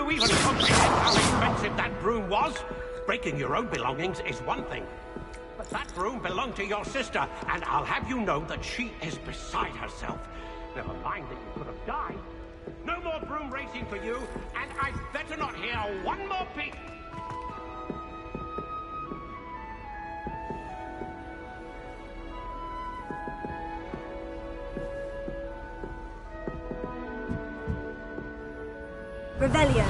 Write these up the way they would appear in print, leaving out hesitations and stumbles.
you even comprehend how expensive that broom was? Breaking your own belongings is one thing, but that broom belonged to your sister, and I'll have you know that she is beside herself. Never mind that you could have died. No more broom racing for you, and I'd better not hear one more peep. Rebellion.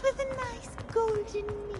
With a nice golden meat.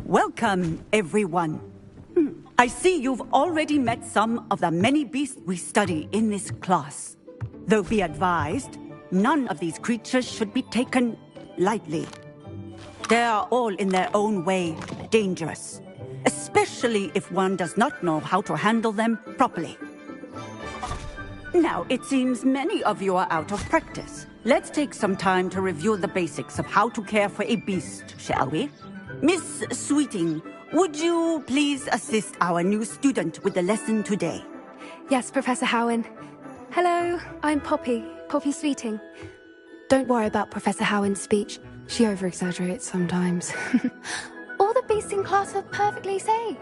Welcome, everyone. I see you've already met some of the many beasts we study in this class. Though be advised, none of these creatures should be taken lightly. They are all in their own way dangerous, especially if one does not know how to handle them properly. Now, it seems many of you are out of practice. Let's take some time to review the basics of how to care for a beast, shall we? Miss Sweeting, would you please assist our new student with the lesson today? Yes, Professor Howen. Hello, I'm Poppy Sweeting. Don't worry about Professor Howen's speech. She over-exaggerates sometimes. All the beasts in class are perfectly safe.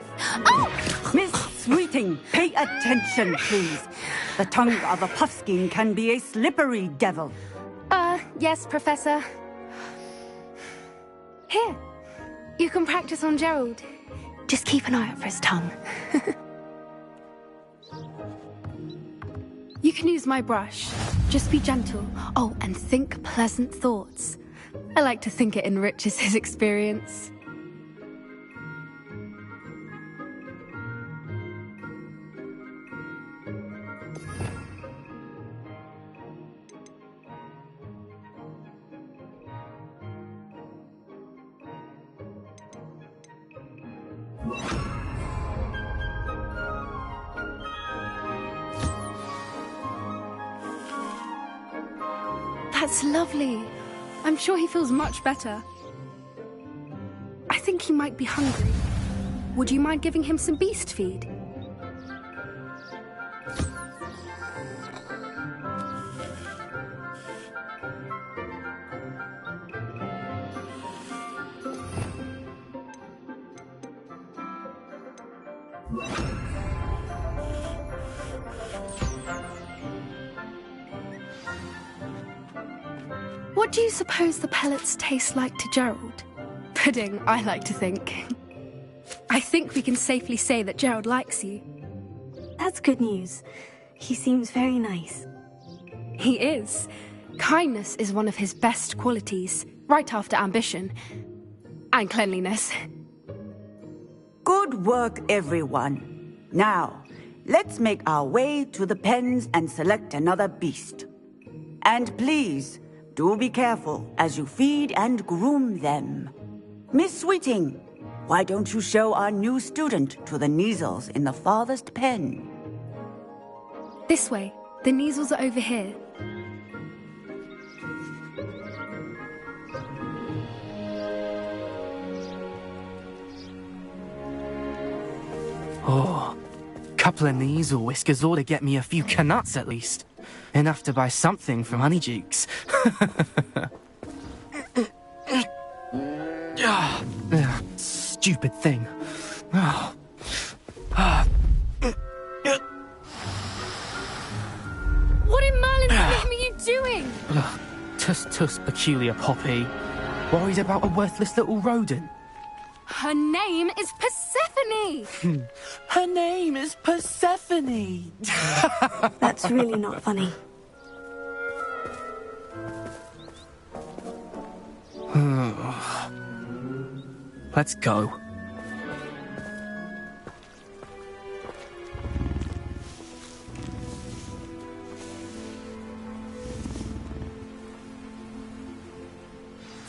Oh! Miss Sweeting, pay attention, please. The tongue of a puffskein can be a slippery devil. Yes, Professor. Here, you can practice on Gerald. Just keep an eye out for his tongue. You can use my brush. Just be gentle. Oh, and think pleasant thoughts. I like to think it enriches his experience. That's lovely. I'm sure he feels much better. I think he might be hungry. Would you mind giving him some beast feed? What do you suppose the pellets taste like to Gerald? Pudding, I like to think. I think we can safely say that Gerald likes you. That's good news. He seems very nice. He is. Kindness is one of his best qualities, right after ambition. And cleanliness. Good work, everyone. Now, let's make our way to the pens and select another beast. And please, do be careful as you feed and groom them. Miss Sweeting, why don't you show our new student to the Kneazles in the farthest pen? This way. The Kneazles are over here. Oh, couple of Kneazle whiskers ought to get me a few canuts at least. Enough to buy something from Honeydukes. Stupid thing. What in Merlin's name are you doing? Tuss, peculiar Poppy. Worried about a worthless little rodent? Her name is Persephone! Her name is Persephone! That's really not funny. Let's go.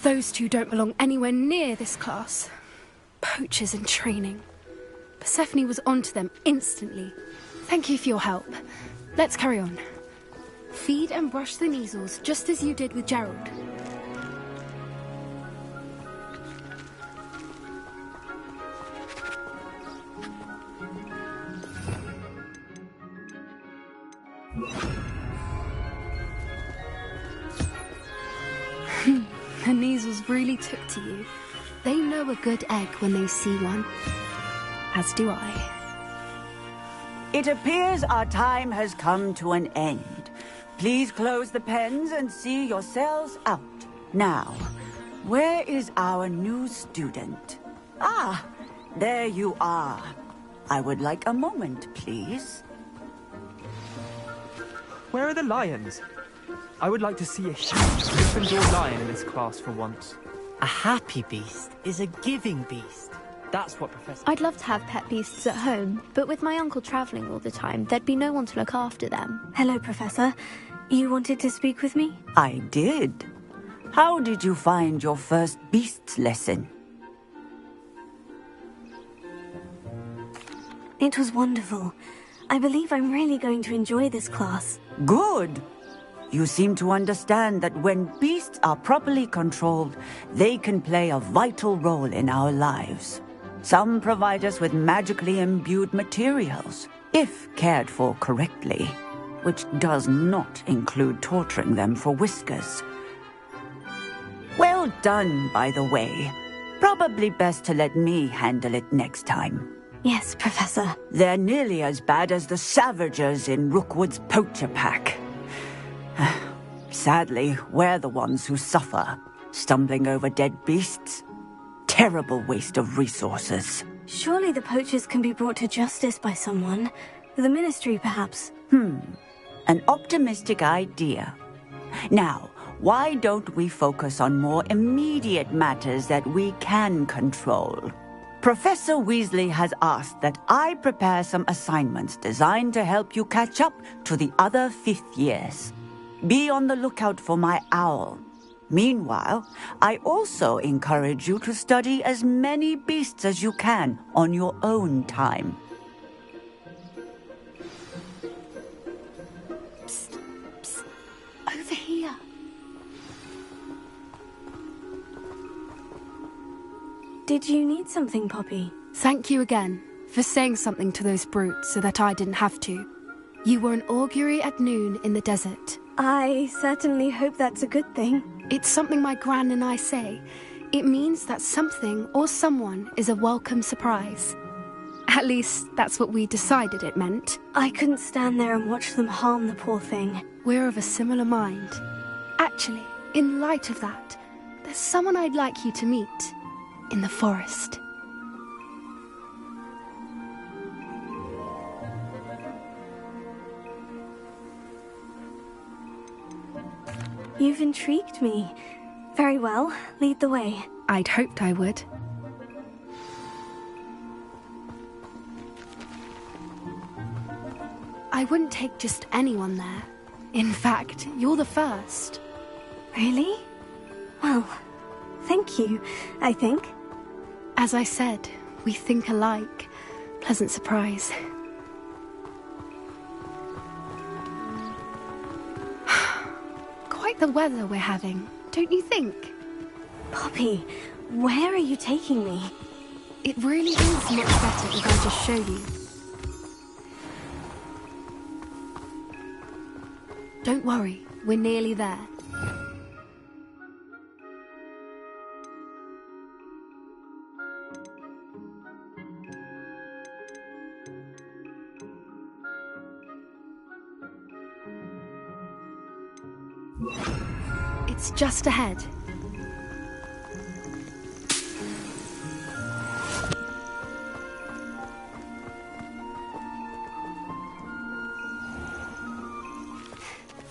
Those two don't belong anywhere near this class. Poachers in training. Persephone was onto them instantly. Thank you for your help. Let's carry on. Feed and brush the Kneazles just as you did with Gerald. The Kneazles really took to you. They know a good egg when they see one. As do I. It appears our time has come to an end. Please close the pens and see yourselves out. Now, where is our new student? Ah, there you are. I would like a moment, please. Where are the lions? I would like to see a huge Gryffindor lion in this class for once. A happy beast is a giving beast. That's what Professor... I'd love to have pet beasts at home, but with my uncle travelling all the time, there'd be no one to look after them. Hello, Professor. You wanted to speak with me? I did. How did you find your first beasts lesson? It was wonderful. I believe I'm really going to enjoy this class. Good. You seem to understand that when beasts are properly controlled, they can play a vital role in our lives. Some provide us with magically imbued materials, if cared for correctly, which does not include torturing them for whiskers. Well done, by the way. Probably best to let me handle it next time. Yes, Professor. They're nearly as bad as the Savagers in Rookwood's poacher pack. Sadly, we're the ones who suffer, stumbling over dead beasts. Terrible waste of resources. Surely the poachers can be brought to justice by someone. The Ministry, perhaps. An optimistic idea. Now, why don't we focus on more immediate matters that we can control? Professor Weasley has asked that I prepare some assignments designed to help you catch up to the other 5th years. Be on the lookout for my owl. Meanwhile, I also encourage you to study as many beasts as you can on your own time. Psst, psst. Over here. Did you need something, Poppy? Thank you again for saying something to those brutes so that I didn't have to. You were an augury at noon in the desert. I certainly hope that's a good thing. It's something my gran and I say. It means that something or someone is a welcome surprise. At least, that's what we decided it meant. I couldn't stand there and watch them harm the poor thing. We're of a similar mind. Actually, in light of that, there's someone I'd like you to meet. In the forest. You've intrigued me. Very well, lead the way. I'd hoped I would. I wouldn't take just anyone there. In fact, you're the first. Really? Well, thank you, I think. As I said, we think alike. Pleasant surprise. Quite the weather we're having, don't you think? Poppy, where are you taking me? It really is much better if I just show you. Don't worry, we're nearly there. It's just ahead.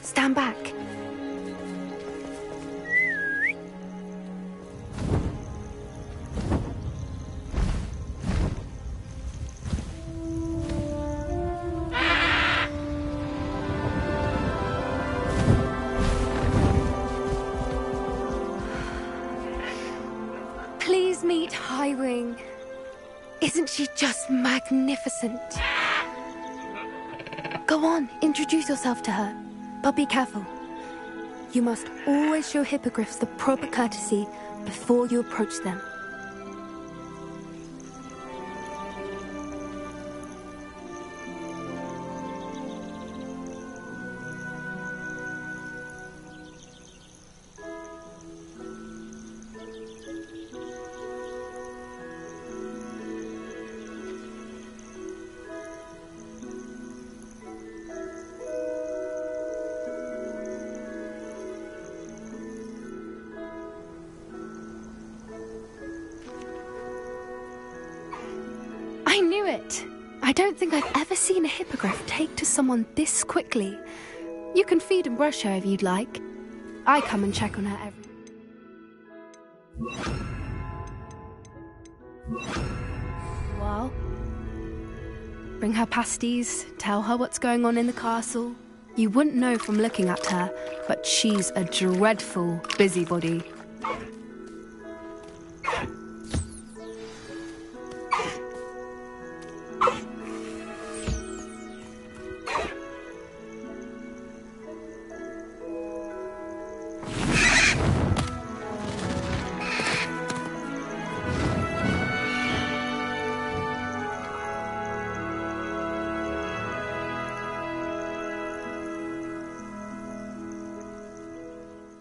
Stand back. Please meet Highwing. Isn't she just magnificent? Go on, introduce yourself to her. But be careful. You must always show hippogriffs the proper courtesy before you approach them. I knew it! I don't think I've ever seen a hippogriff take to someone this quickly. You can feed and brush her if you'd like. I come and check on her every... Well, bring her pasties, tell her what's going on in the castle. You wouldn't know from looking at her, but she's a dreadful busybody.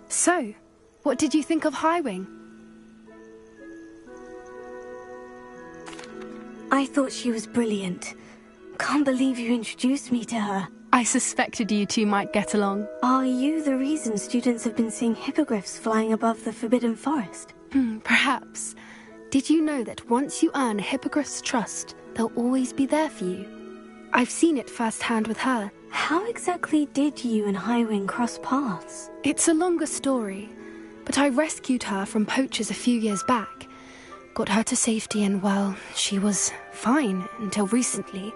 So, what did you think of Highwing? I thought she was brilliant. Can't believe you introduced me to her. I suspected you two might get along. Are you the reason students have been seeing hippogriffs flying above the Forbidden Forest? Perhaps. Did you know that once you earn a hippogriff's trust, they'll always be there for you? I've seen it firsthand with her. How exactly did you and Highwing cross paths? It's a longer story, but I rescued her from poachers a few years back. Got her to safety and, well, she was fine until recently.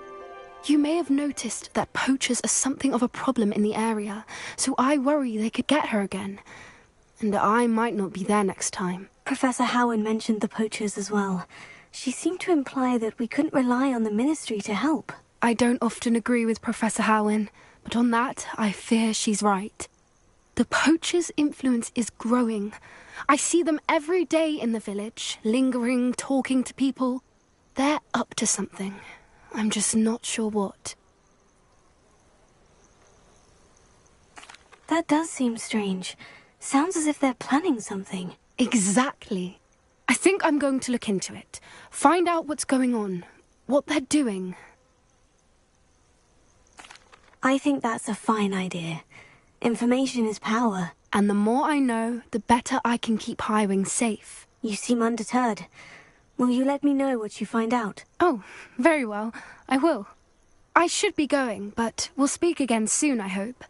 You may have noticed that poachers are something of a problem in the area, so I worry they could get her again. And I might not be there next time. Professor Howard mentioned the poachers as well. She seemed to imply that we couldn't rely on the Ministry to help. I don't often agree with Professor Howin, but on that, I fear she's right. The poachers' influence is growing. I see them every day in the village, lingering, talking to people. They're up to something. I'm just not sure what. That does seem strange. Sounds as if they're planning something. Exactly. I think I'm going to look into it. Find out what's going on, what they're doing. I think that's a fine idea. Information is power. And the more I know, the better I can keep Highwing safe. You seem undeterred. Will you let me know what you find out? Oh, very well. I will. I should be going, but we'll speak again soon, I hope.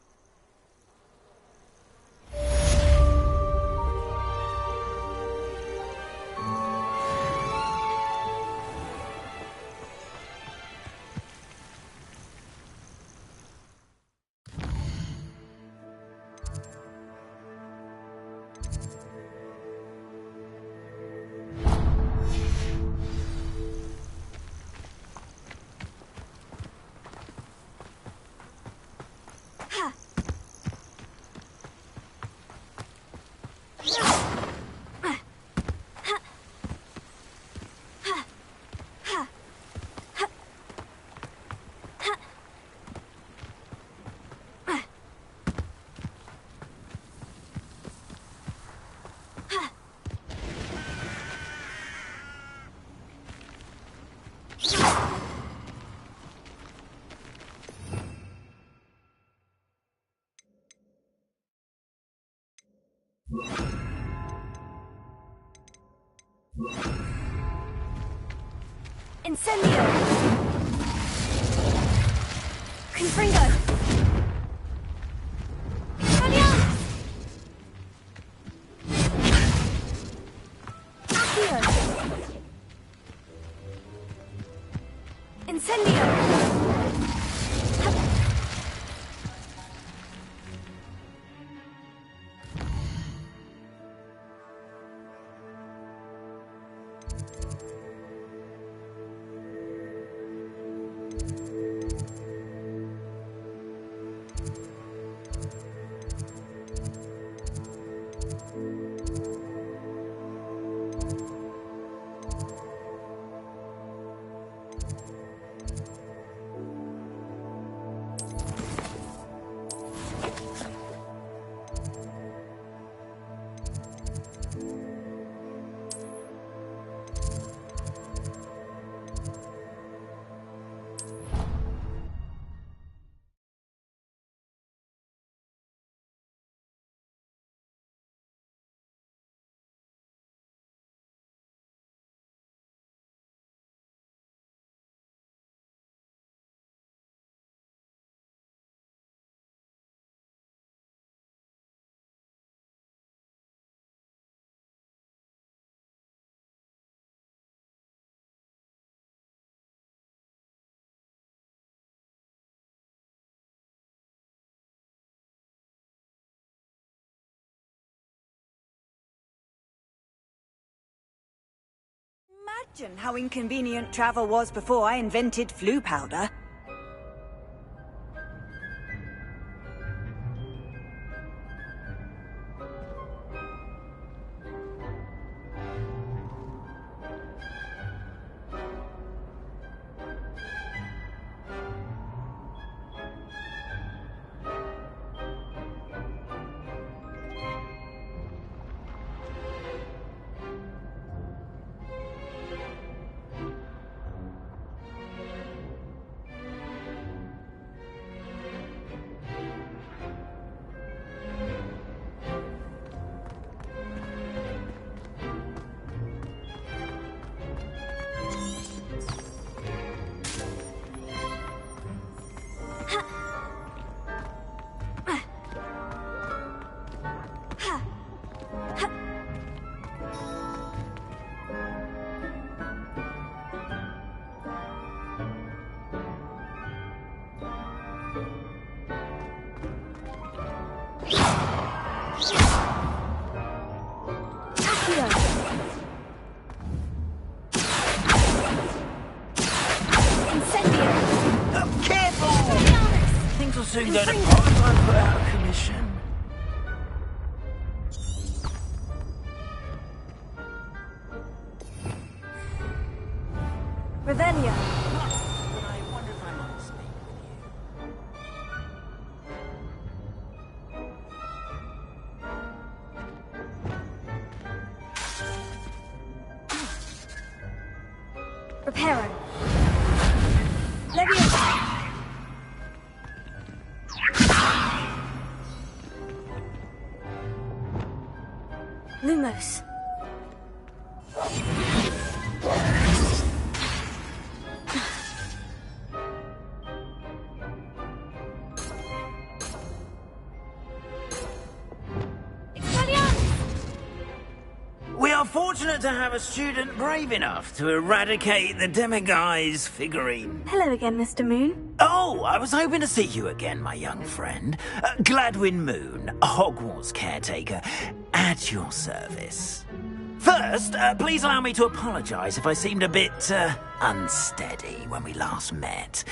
Incendio! Confringo! Expelliarmus! Accio! Incendio! Imagine how inconvenient travel was before I invented flu powder. Soon go to pot if I'm put out of commission. Revelia. I wonder if I might speak with you. Reparo. Leviosa. Lumos. We are fortunate to have a student brave enough to eradicate the demiguise figurine. Hello again, Mr. Moon. Oh, I was hoping to see you again, my young friend. Gladwin Moon, Hogwarts caretaker, at your service. First, please allow me to apologise if I seemed a bit, unsteady when we last met.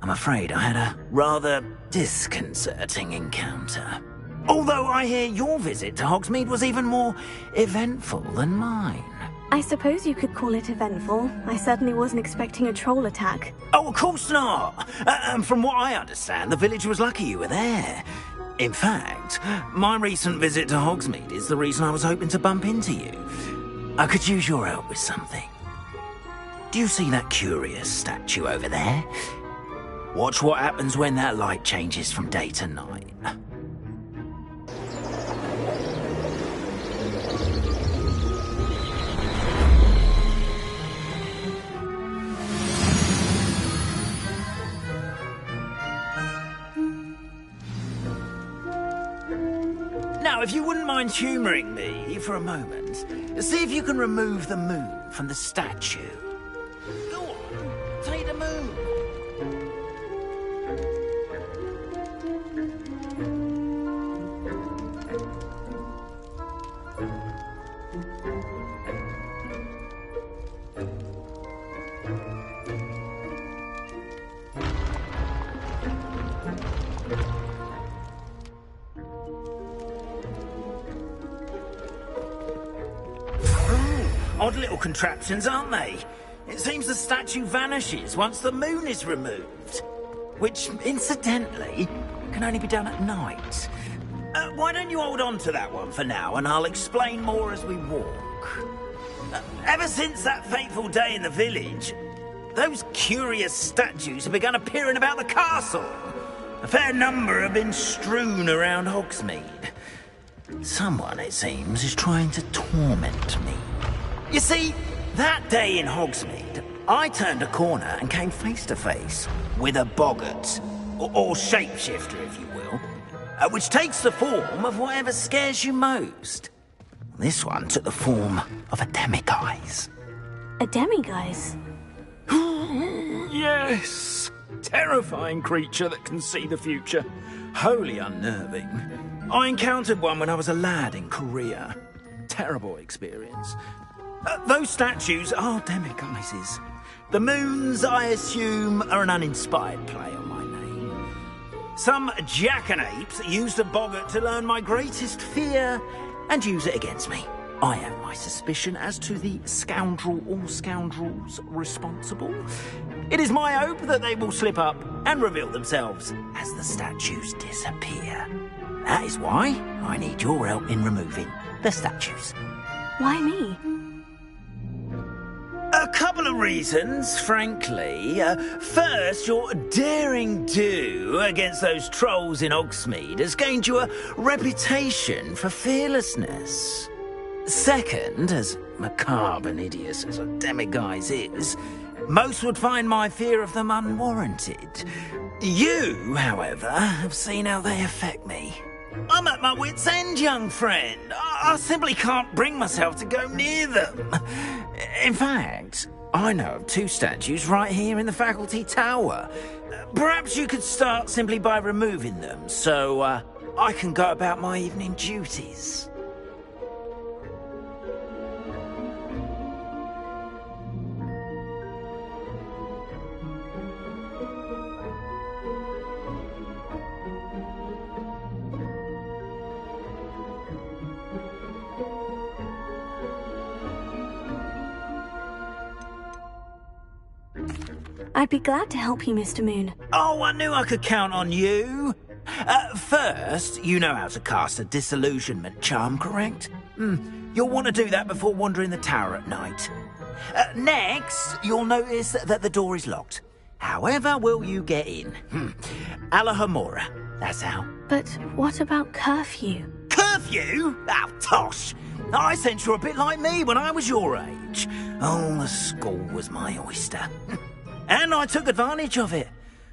I'm afraid I had a rather disconcerting encounter. Although I hear your visit to Hogsmeade was even more eventful than mine. I suppose you could call it eventful. I certainly wasn't expecting a troll attack. Oh, of course not! And from what I understand, the village was lucky you were there. In fact, my recent visit to Hogsmeade is the reason I was hoping to bump into you. I could use your help with something. Do you see that curious statue over there? Watch what happens when that light changes from day to night. Now, if you wouldn't mind humouring me for a moment, see if you can remove the moon from the statue. Go on, take the moon. Odd little contraptions, aren't they? It seems the statue vanishes once the moon is removed. Which, incidentally, can only be done at night. Why don't you hold on to that one for now, and I'll explain more as we walk. Ever since that fateful day in the village, those curious statues have begun appearing about the castle. A fair number have been strewn around Hogsmeade. Someone, it seems, is trying to torment me. You see, that day in Hogsmeade, I turned a corner and came face to face with a boggart, or shapeshifter, if you will, which takes the form of whatever scares you most. This one took the form of a demiguise. A demiguise? Yes! Terrifying creature that can see the future. Wholly unnerving. I encountered one when I was a lad in Korea. Terrible experience. Those statues are demiguises. The moons, I assume, are an uninspired play on my name. Some jackanapes used a boggart to learn my greatest fear and use it against me. I have my suspicion as to the scoundrel or scoundrels responsible. It is my hope that they will slip up and reveal themselves as the statues disappear. That is why I need your help in removing the statues. Why me? A couple of reasons, frankly. First, your daring do against those trolls in Hogsmeade has gained you a reputation for fearlessness. Second, as macabre and hideous as a demiguise is, most would find my fear of them unwarranted. You, however, have seen how they affect me. I'm at my wit's end, young friend. I simply can't bring myself to go near them. In fact, I know of two statues right here in the faculty tower. Perhaps you could start simply by removing them, so I can go about my evening duties. I'd be glad to help you, Mr. Moon. Oh, I knew I could count on you. First, you know how to cast a disillusionment charm, correct? You'll want to do that before wandering the tower at night. Next, you'll notice that the door is locked. However will you get in? Alahomora, that's how. But what about curfew? Curfew? Oh, tosh. I sense you're a bit like me when I was your age. Oh, the school was my oyster. And I took advantage of it.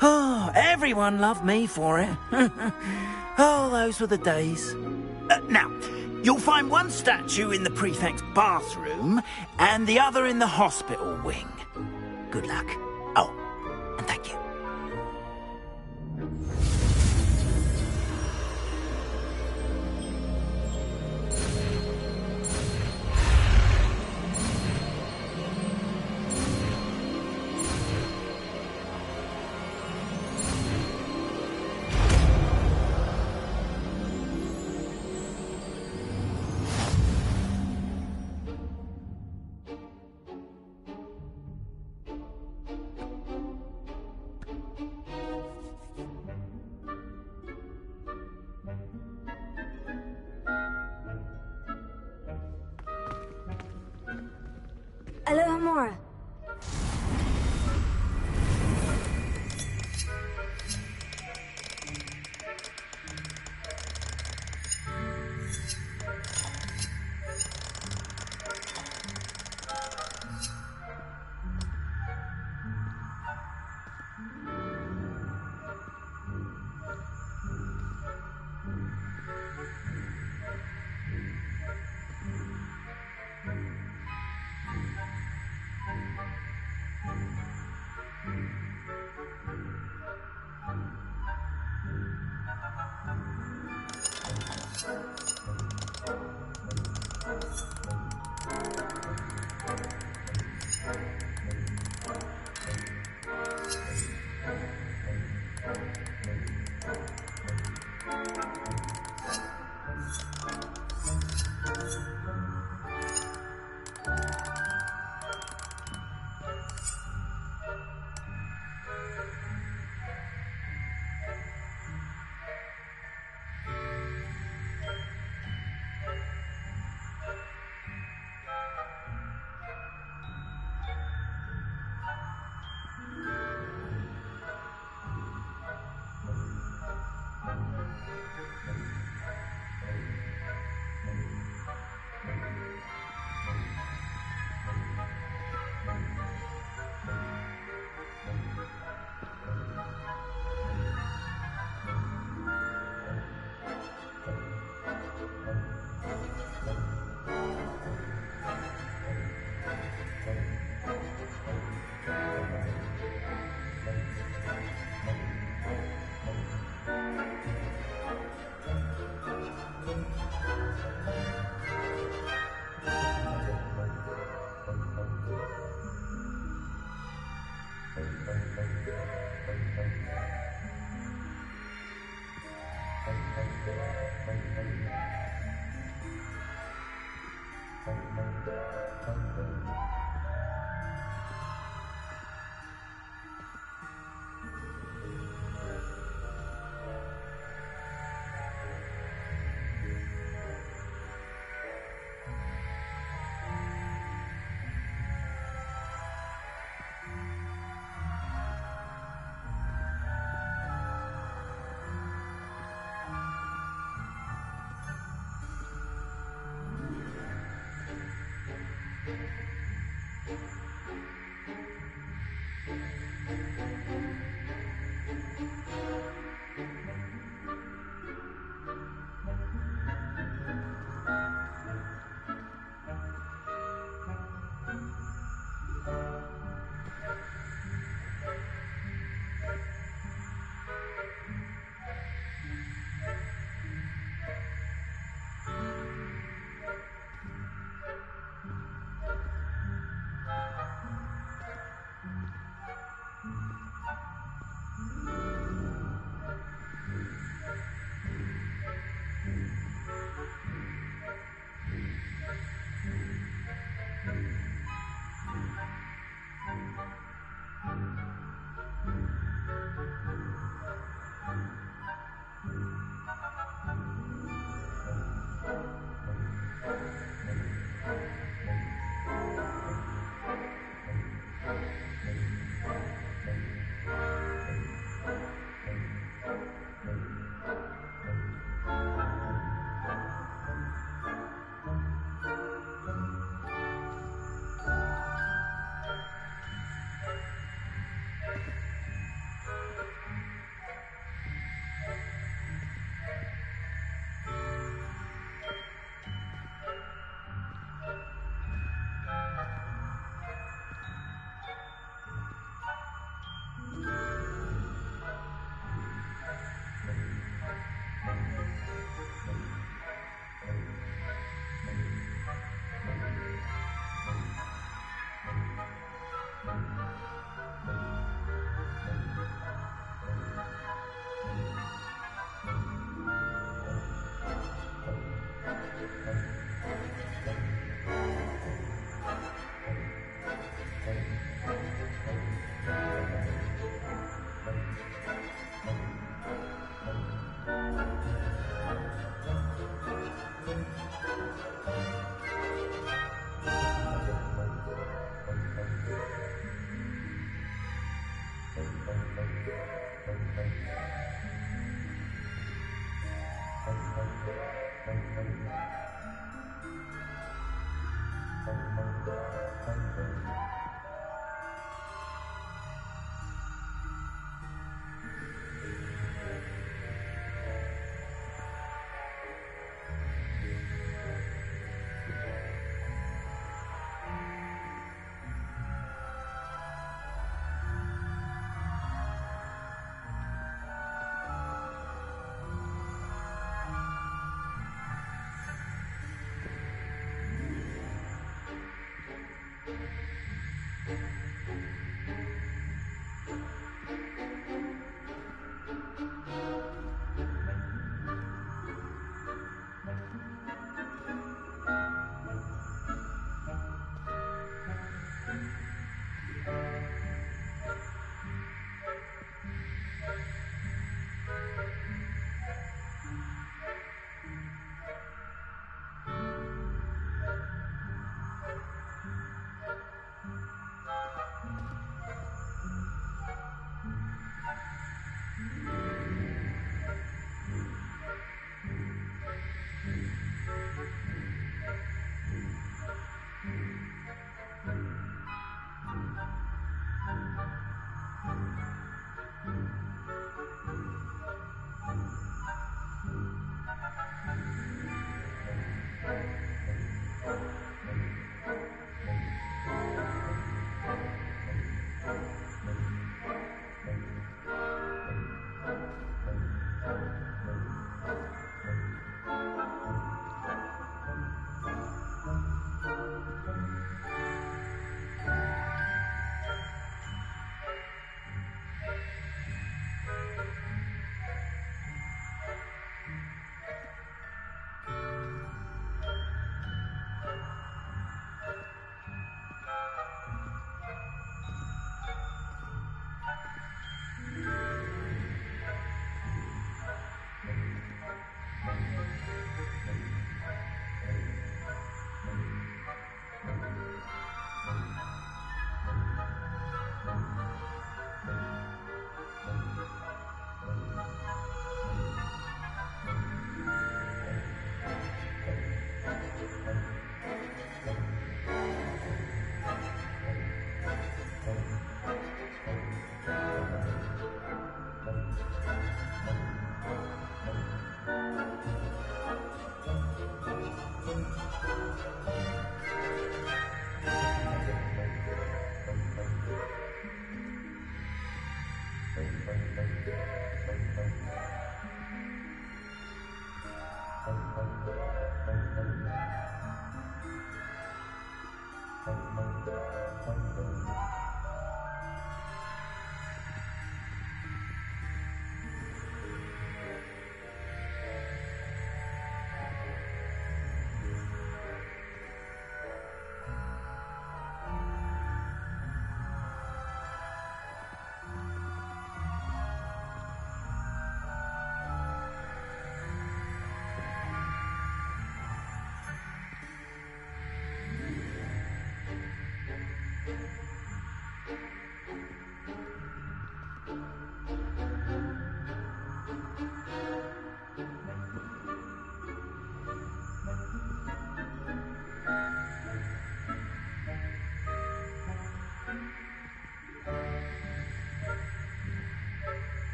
Oh, everyone loved me for it. Oh, those were the days. Now, you'll find one statue in the prefect's bathroom and the other in the hospital wing. Good luck. Oh, and thank you.